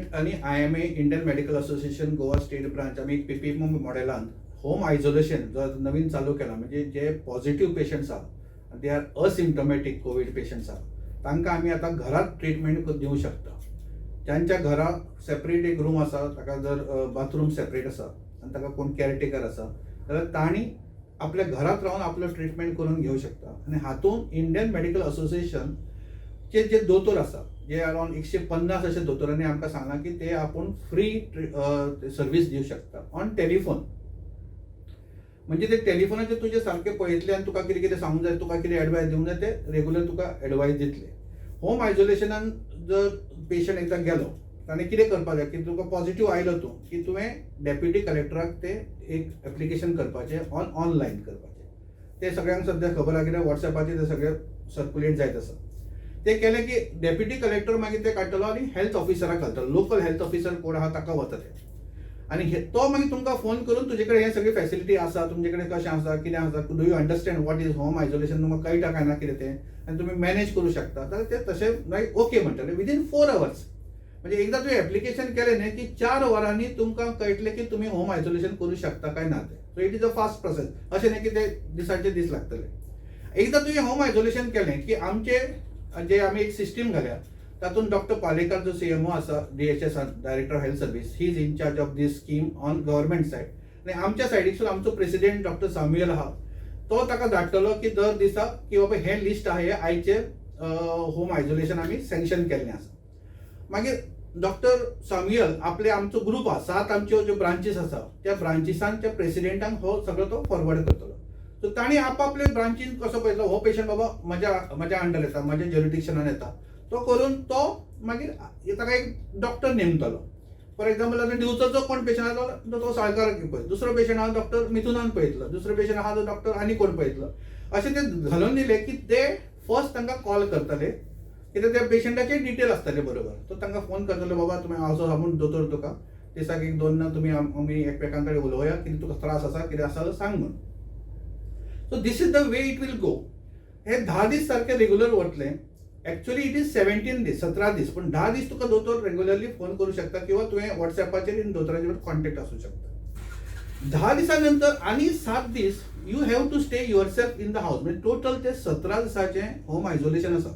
Government आणि IMA Indian medical association Goa state branch आम्ही एक PPM मॉडेलान होम आयसोलेशन जो नवीन चालू केला, म्हणजे जे पॉझिटिव्ह पेशंट्स आहात दे आर असिम्टोमॅटिक कोविड पेशंट्स आहात तांकां आमी आतां घरात ट्रिटमेंट दिवंक शकता. ज्यांच्या घरा सेपरेट एक रूम आसा, ताका जर बाथरूम सेपरेट आसा आनी ताका कोण केअरटेकर आसा जाल्यार तांणी आपल्या घरात रावन आपलो ट्रिटमेंट करून घेवंक शकता. आनी हातूंत इंडियन मेडिकल असोसिएशन जे दोतोर आसा, जे अराउंड 150 अशे दोतोरांनी आमकां सांगला की ते आपूण फ्री सर्वीस दिवंक शकता ऑन टेलिफोन. म्हणजे ते टेलिफोनाचेर तुजे सारके पळयतले आनी तुका कितें कितें सांगूंक जाय, तुका कितें एडवायस दिवंक जाय ते रेगुलर तुका एडवायस दितले. होम आयसोलेशनान जर पेशंट एकदा गेलो ताणें कितें करपाक जाय की तुका पॉझिटिव्ह आयलो तूं की तुवें डेप्युटी कलेक्टराक ते एक एप्लिकेशन करपाचें ऑनलायन करपाचें. ते सगळ्यांक सद्या खबर आहा कित्याक WhatsAppचेर ते सगळें सर्क्युलेट जायत आसा. ते केलें की डेप्युटी कलेक्टर मागीर ते काडटलो आनी हेल्थ ऑफिसराक घालतलो. लोकल हेल्थ ऑफिसर कोण आहा ताका वता ते आनी तो मागीर तुमकां फोन करून तुजे कडेन हे सगळी फॅसिलिटी आसा, तुमचे कडेन कशें आसा, कितें आसा, do you understand what is home isolation, तुमकां कळटा काय ना कितें तें, आनी तुमी मॅनेज करूं शकता. जाल्यार ते तशें लायक ओके म्हणटले विदीन 4 hours. म्हणजे एकदा तुवें एप्लिकेशन केलें न्ही की 4 वरांनी तुमकां कळटलें की तुमी होम आयसोलेशन करूं शकता काय ना ते. So it is a fast process. अशें न्ही की ते दिसाचे दीस लागतले. एकदा तुवें होम आयसोलेशन केलें की आमचे जे आमी एक सिस्टीम घाल्या तातूंत डॉक्टर पालेकर जो CMO आसा DHS director health service, he is in charge of these scheme on government side. आनी आमच्या सायडीसून आमचो प्रेसिडेंट डॉक्टर साम्युएल आहा तो ताका धाडटलो की दर दिसा की बाबा हे लिस्ट आहे, हे आयचे होम आयसोलेशन आमी सँक्शन केल्लें आसा. मागीर डॉक्टर साम्युएल आपले आमचो ग्रुप आहा 7 आमच्यो ज्यो ब्रांचीस आसा त्या ब्रांचिसांच्या प्रेसिडेंटांक हो सगळो तो फॉरवर्ड करतलो. सो तांणी आपापले ब्रांचीन कसो पळयतलो हो पेशंट बाबा म्हज्या अंडर येता, म्हज्या ज्युरिडिक्शनान येता, तो करून तो मागीर ताका एक डॉक्टर नेमतलो. फॉर एक्झाम्पल आतां दिवचोचो कोण पेशंट आसा तो साळकार पळय, दुसरो पेशंट आहा डॉक्टर मिथुनान पळयतलो, दुसरो पेशंट आहा तो डॉक्टर आनी कोण पळयतलो. अशें ते घालून दिले की ते फर्स्ट तांकां कॉल करतले कित्याक त्या पेशंटाचे डिटेल आसतले बरोबर. तो तांकां फोन करतलो बाबा तुमी असो आपूण दोतोर तुका दिसाक 1-2 तुमी आमी एकमेकां कडेन उलोवया, कितें तुका त्रास आसा, कितें आसा सांग म्हणून. So this is the way it will go. हे 10 दीस सारखे रेग्युलर वतले. ऍक्च्युअली इट इज 17 दीस, 17 दीस, पण 10 दीस तुका दोतोर रेग्युलरली फोन करू शकता किंवा तुवें WhatsAppचेर दोतोराचे कॉन्टॅक्ट आसूं शकता. 10 दिसानंतर आनी 7 दीस you have to stay yourself in the house. म्हणजे टोटल ते 17 दिसाचे होम आयसोलेशन आसा.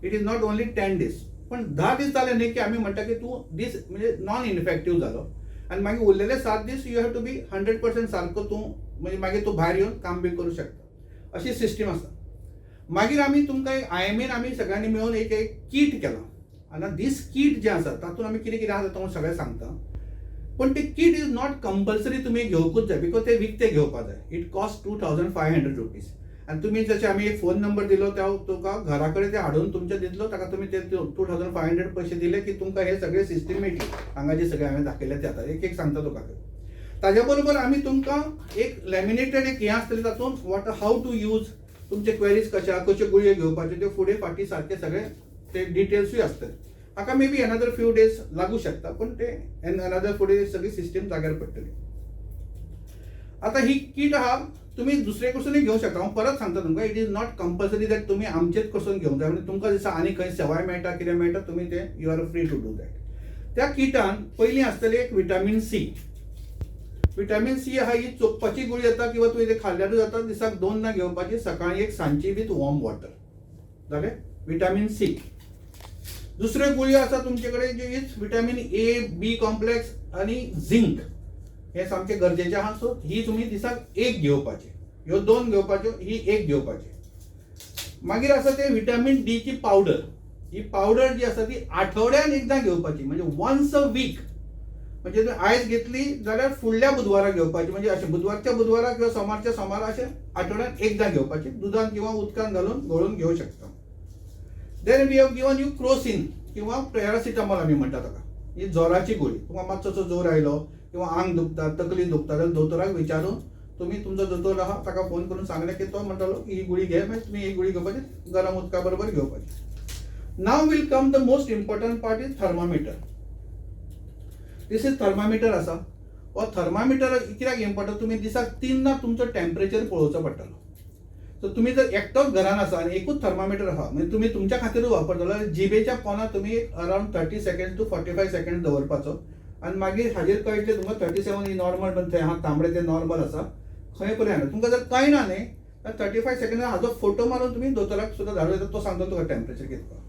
It is not only 10 days. पण 10 दीस जाले न्ही की आमी म्हणटा की तूं दीस म्हणजे नॉन इनफेक्टिव्ह जालो आनी मागीर उरलेले 7 दीस यू हॅव टू बी 100% सारको तूं, म्हणजे मागीर तूं भायर येवन काम बी करूं शकता. अशी सिस्टीम आसा. मागीर आमी तुमकां एक IMAन आमी सगळ्यांनी मेळून एक किट केला. आनी दीस किट जे आसा तातूंत आमी कितें कितें आसा तो सगळें सांगता. पण ते किट इज नॉट कंपल्सरी तुमी घेवकूच जाय, बिकॉज ते विकते घेवपा जाय. It cost 2500 rupees. आनी तुमी जशें आमी एक फोन नंबर दिलो त्या तुका घरा कडेन ते हाडून तुमचे दितलो, ताका तुमी ते 2500 पयशे दिले की तुमकां हे सगळे सिस्टीम मेळटली. हांगा जे सगळे हांवें दाखयले ते आतां एक सांगता तुका. ताज्या बरोबर आमी तुमकां एक लॅमिनेटेड एक हें आसतलें तातूंत हाऊ टू यूज, तुमचे क्वेरीज कशे गुळयो घेवपाचे ते फुडें फाटीं सारके सगळे ते डिटेल्सूय आसतले. हाका may be another few days लागू शकता, पण ते अनदर फुडें सगळी सिस्टीम जाग्यार पडटली. आता ही किट आहा तुम्ही दुसरे कडसूनय घेवंक शकता. हांव परत सांगता तुमकां it is not compulsory that तुमी आमचेच कडसून घेवंक जाय. म्हणजे तुमकां दिसता आनी खंय सेवाय मेळटा कितें मेळटा तुमी ते you are free to do that. त्या किटान पयलीं आसतली एक विटामीन C. विटामीन C आहा ही चोखपाची गुळी येता किंवा तुवें ते खाल्ल्यारूय जाता. दिसाक 2 घेवपाची, सकाळी एक, सांजची विथ वॉर्म वॉटर. जालें विटामीन C. दुसऱ्यो गुळयो आसा तुमचे कडेन जे is vitamin A, B complex आनी झिंक. हे सामके गरजेचे आहा. सो ही तुमी दिसाक 1 घेवपाची. ह्यो 2 घेवपाच्यो, ही 1 घेवपाची. मागीर आसा ते विटामीन D ची पावडर. ही पावडर जी आसा ती आठवड्यान एकदां घेवपाची, म्हणजे वन्स अ वीक. म्हणजे जर आयज घेतली जाल्यार फुडल्या बुधवारा घेवपाची. म्हणजे अशें बुधवारच्या बुधवारा किंवा सोमारच्या सोमारा अशें आठवड्यान एकदां घेवपाची. दुदान किंवा उदकान घालून गळून घेवंक शकता. Then we have given you Crocin किंवा पॅरासिटामॉल आमी म्हणटा ताका. ही जोराची गोळी. तुमकां मातसो जोर आयलो किंवा आंग दुखता, तकली दुखता जाल्यार दोतोराक विचारून तुमी तुमचो दोतोर आहा ताका फोन करून सांगलें की तो म्हणटलो की ही गुळी घे, मागीर तुमी ही गुळी घेवपाची, गरम उदका बरोबर घेवपाची. Now will come the most important part is thermometer. This is thermometer आसा. हो थर्मामीटर कित्याक इम्पॉर्टंट, तुमी दिसाक 3 तुमचो टेम्परेचर पळोवचो पडटलो. सो तुम्ही जर एकटोच घरान आसा आनी एकूच थर्मामीटर आहा म्हणजे तुम्ही तुमच्या खातीरूच वापरतलो जाल्यार जिबेच्या पोंदा तुम्ही अरावंड 30 सेकंड टू 45 सेकंड दवरपाचो आनी मागीर हाजेर कळटलें तुमकां 37 ही नॉर्मल म्हणजे थंय हात तांबडे ते नॉर्मल आसा खंय पर्यंत तुमकां जर कळना न्ही तर 35 सेकंड हाजो फोटो मारून तुम्ही दोतोराक सुद्दां धाडूं येता तो सांगतो तुका टेम्परेचर कितको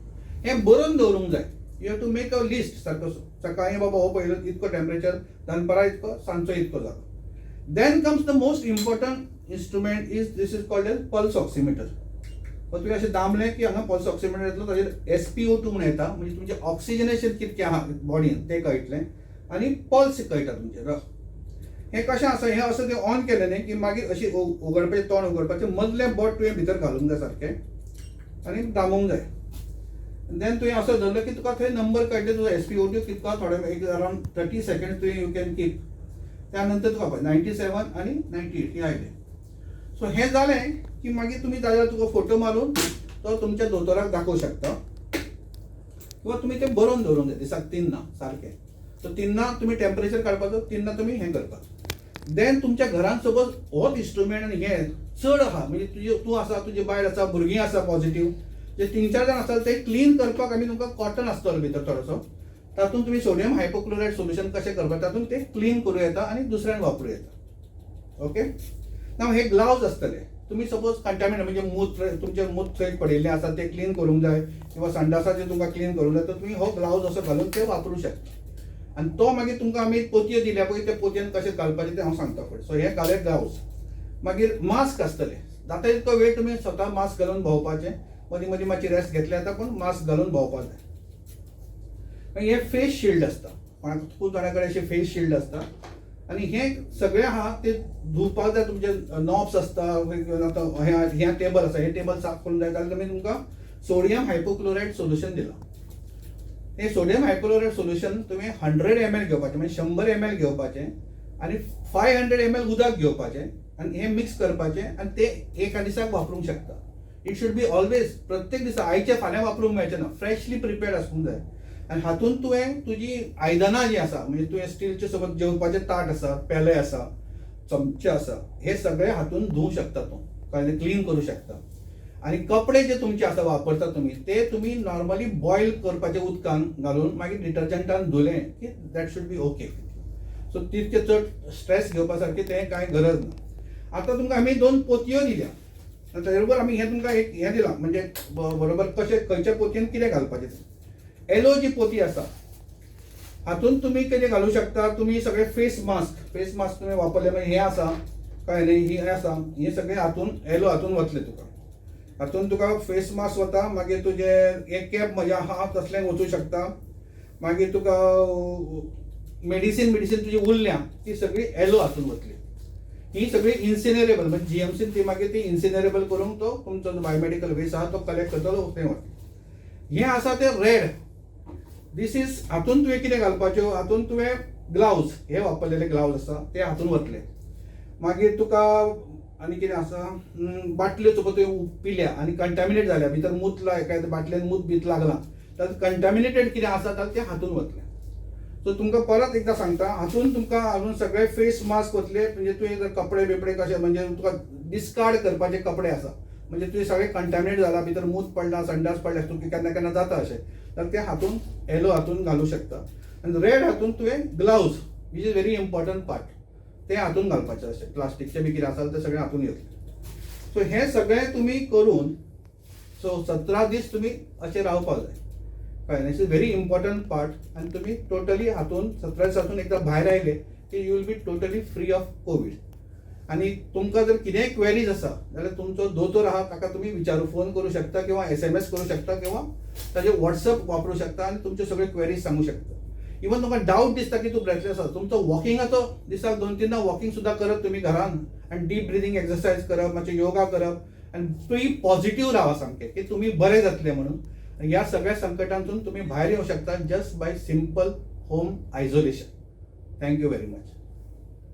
हें बरोवन दवरूंक जाय you have to make a list सारको सकाळी बाबा हो पयलो इतको टेम्परेचर दनपारा इतको सांजचो इतको जालो then comes the most important instrument is this is called as pulse oximeter तुवें अशें दामलें की हांगा पल्स ऑक्सिमीटर येतलो ताजेर SpO2 म्हणून येता म्हणजे तुमचें ऑक्सिजनेशन कितकें आहा बॉडीन तें कळटलें आनी पल्स कळटा तुमचें हें कशें आसा हें असं तें ऑन केलें न्ही की मागीर अशी उगडपाचें तोंड उगडपाचें मदलें बोट तुवें भितर घालूंक जाय सारकें आनी दामूंक जाय देन तुवें असो धरलो की तुका थंय नंबर कळटले तुजो SpO2 कितको थोडे एक अरावंड 30 सेकंड तुवें यू कॅन कीप त्यानंतर तुका 97 आनी 98 हे आयले सो हें जालें की मागीर तुमी जाल्यार तुका फोटो मारून तो तुमच्या दोतोराक दाखोवं शकता किंवा तुमी तें बरोवन दवरूंक जाय दिसाक 3 सारकें सो 3 तुमी टेम्परेचर काडपाचो 3 तुमी हें करपाचो देन तुमच्या घरान सपोज होच इंस्ट्रुमेंट आनी हें चड आहा म्हणजे तूं आसा तुजी बायल आसा भुरगीं आसा पॉझिटिव्ह जे 3-4 जाण आसता ते क्लीन करपाक आमी तुमकां कॉटन आसतलो भितर थोडोसो तातूंत तुमी सोडियम हायपोक्लोरायड सोल्युशन कशें करपाक तातूंत ते क्लीन करूं येता आनी दुसऱ्यांक वापरूं येता ओके नाव हे ग्लावज आसतले तुम्ही सपोज कंटामिनेट म्हणजे मूत तुमचे मूत थंय पडिल्लें आसा ते क्लीन करूंक जाय किंवा संडासाचें तुमकां क्लीन करूंक जाय तर तुमी हो ग्लावज असो घालून ते वापरूं शकता आनी तो मागीर तुमकां आमी पोतयो दिल्या पळय ते पोतयेन कशें घालपाचें तें हांव सांगता फुडें सो हे घाले ग्लावज मागीर मास्क आसतले जाता तितको वेळ तुमी स्वता मास्क घालून भोंवपाचें मदीं मदीं मातशी रेस्ट घेतली जाता पूण मास्क घालून भोंवपाक जाय हे फेस शिल्ड आसता खूब जाणां कडेन अशें फेस शिल्ड आसता आनी हे सगळे आहा ते धुवपाक जाय तुमचे नॉब्स आसता आतां हें टेबल आसा हे टेबल साफ करून जाय जाल्यार तुमकां सोडियम हायपोक्लोरायड सोल्युशन दिलां हे सोडियम हायपोक्लोरायड सोल्युशन तुमी 100 ml घेवपाचें म्हणजे 100 ml घेवपाचें आनी 500 ml उदक घेवपाचें आनी हें मिक्स करपाचें आनी ते एका दिसाक वापरूंक शकता इट शूड बी ऑलवेज प्रत्येक दिसा आयचे फाल्यां वापरूंक मेळचें ना फ्रेशली प्रिपेर्ड आसूंक जाय आनी हातूंत तुवें तुजी आयदनां जीं आसा म्हणजे तुवें स्टीलचे सोबत जेवपाचें ताट आसा पेले आसा चमचे आसा हे सगळे हातूंत धुवूंक शकता तूं कळ्ळें क्लीन करूं शकता आनी कपडे जे तुमचे आसा वापरता तुमी ते तुमी नॉर्मली बॉयल करपाचे उदकान घालून मागीर डिटर्जंटान धुलें की that should be okay so तितके चड स्ट्रेस घेवपा सारकें तें कांय गरज ना आतां तुमकां आमी 2 पोतयो दिल्या ताचे बरोबर आमी हें तुमकां एक हें दिलां म्हणजे बरोबर कशें खंयच्या पोतयेन कितें घालपाचें येलो जी पोती आसा हातूंत तुमी कितें घालूं शकता तुमी सगळे फेस मास्क तुमी वापरले मागीर हें आसा कळ्ळें न्ही हें आसा हें सगळें हातूंत येलो हातूंत वतलें तुका हातूंत तुका फेस मास्क वता मागीर तुजे एक कॅप म्हज्या आहा तसलें वचूं शकता मागीर तुका मेडिसीन तुजी उरल्या ती सगळी येलो हातूंत वतली ही सगळी इन्सिनरेबल म्हणजे GMCन ती मागीर ती इन्सिनरेबल करूंक तो तुमचो बायोमेडिकल वेस्ट आहा तो कलेक्ट करतलो तें वता हें आसा तें रेड दीस इज हातूंत तुवें कितें घालपाच्यो हातूंत तुवें ग्लावज हे वापरलेले ग्लावज आसा ते हातूंत वतले मागीर तुका आनी कितें आसा बाटल्यो तुका तुवें पिल्या आनी कंटामिनेट जाल्या भितर मूत एका बाटलेन मूत बीत लागला तर कंटामिनेटेड कितें आसा जाल्यार तें हातूंत वतलें सो तुमकां परत एकदां सांगता हातूंत तुमकां हातूंत सगळे फेस मास्क वतले म्हणजे तुवें जर कपडे बिपडे कशे म्हणजे तुका डिस्कार्ड करपाचे कपडे आसा म्हणजे तुवें सगळे कंटामिनेट जाला भितर मूत पडला संडास पडला तुका केन्ना केन्ना जाता अशें तर ते हातूंत येलो हातूंत घालूं शकता आनी रेड हातूंत तुवें gloves which is very important part ते हातूंत घालपाचें अशें प्लास्टिकचे बी कितें आसा ते सगळें हातूंत घेतलें सो हें सगळें तुमी करून सो 17 दीस तुमी अशें रावपाक जाय कळ्ळें it's is very important part आनी तुमी टोटली हातूंत 17 दिसांतून एकदां भायर आयले की you will be totally free of COVID आनी तुमकां जर कितेंय क्वेरीज आसा जाल्यार तुमचो दोतोर आहा ताका तुमी फोन करूं शकता किंवा SMS करूं शकता किंवा ताजेर WhatsApp वापरूं शकता आनी तुमच्यो सगळ्यो क्वेरीज सांगूं शकता इवन तुमकां डावट दिसता की तूं ब्रेथलेस आसा तुमचो वॉकिंगाचो दिसाक 2-3 वॉकिंग सुद्दां करप तुमी घरान आनी डीप ब्रिथींग एक्सरसायज करप मातशें योगा करप आनी तुमी पॉझिटिव्ह रावा सामकें की तुमी बरे जातले म्हणून ह्या सगळ्या संकटांतून तुमी भायर येवं शकता just by simple home isolation thank you very much